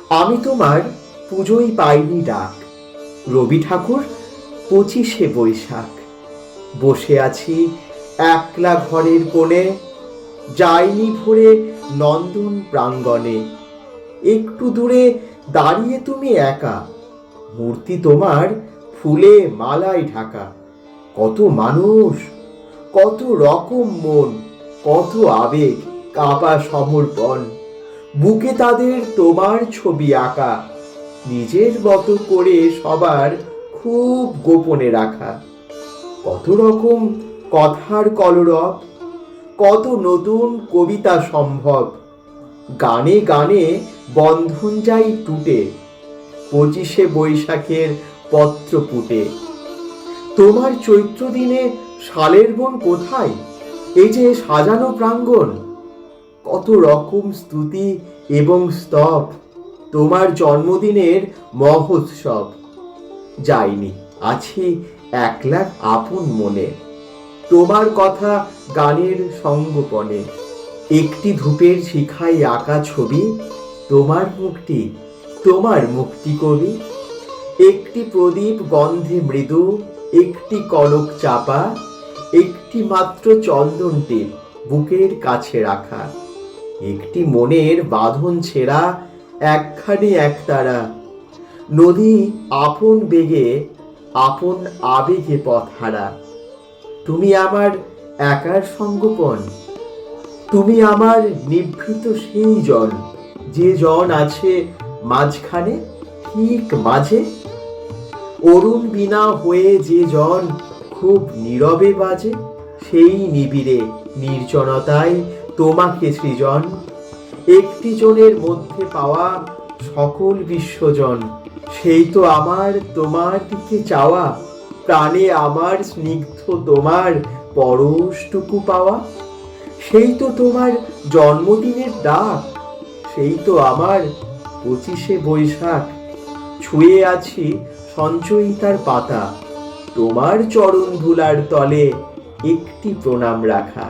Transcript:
আমি তোমার পুজোয় পাইনি ডাক। রবি ঠাকুর 25শে বৈশাখ। বসে আছি একলা ঘরের কোণে, যাইনি ভোরে নন্দন প্রাঙ্গণে। একটু দূরে দাঁড়িয়ে তুমি একা, মূর্তি তোমার ফুলে মালায় ঢাকা। কত মানুষ, কত রকম মন, কত আবেগ, কাঁপা সমর্পণ। বুকে তাদের তোমার ছবি আঁকা, নিজের মতো করে সবার খুব গোপনে রাখা। কত রকম কথার কলরব, কত নতুন কবিতা সম্ভব। গানে গানে বন্ধন যাই টুটে, 25শে বৈশাখের পত্র পুটে। তোমার চৈত্র দিনে শালের বন কোথায়? এই যে সাজানো প্রাঙ্গণ, কত রকম স্তুতি এবং স্তব। তোমার জন্মদিনের মহোৎসব। যাইনি, আছি একলা আপন মনে, তোমার কথা গানের সঙ্গোপনে। একটি ধূপের শিখায় আঁকা ছবি, তোমার মুখটি, তোমার মুক্তি কবি। একটি প্রদীপ গন্ধে মৃদু, একটি কনক চাপা, একটি মাত্র চন্দন টিপ বুকের কাছে রাখা। একটি মনের বাঁধন ছেঁড়া, একখানি একতারা। নদী আপন বেগে, আপন আবেগে পথ হারা। তুমি আমার একার সঙ্গোপন, তুমি আমার নিভৃত সেই জন, যে জন আছে মাঝখানে, ঠিক মাঝে। অরুণ বীণা হয়ে যে জন খুব নীরবে বাজে, সেই নিবিড়ে নির্জনতায় তোমাকে সৃজন। একটি জনের মধ্যে পাওয়া সকল বিশ্বজন, সেই তো আমার তোমার দিকে চাওয়া। প্রাণে আমার স্নিগ্ধ তোমার পরশটুকু পাওয়া। সেই তো তোমার জন্মদিনের ডাক, সেই তো আমার 25শে বৈশাখ। ছুঁয়ে আছি সঞ্চয়িতার পাতা, তোমার চরণ ধুলার তলে একটি প্রণাম রাখা।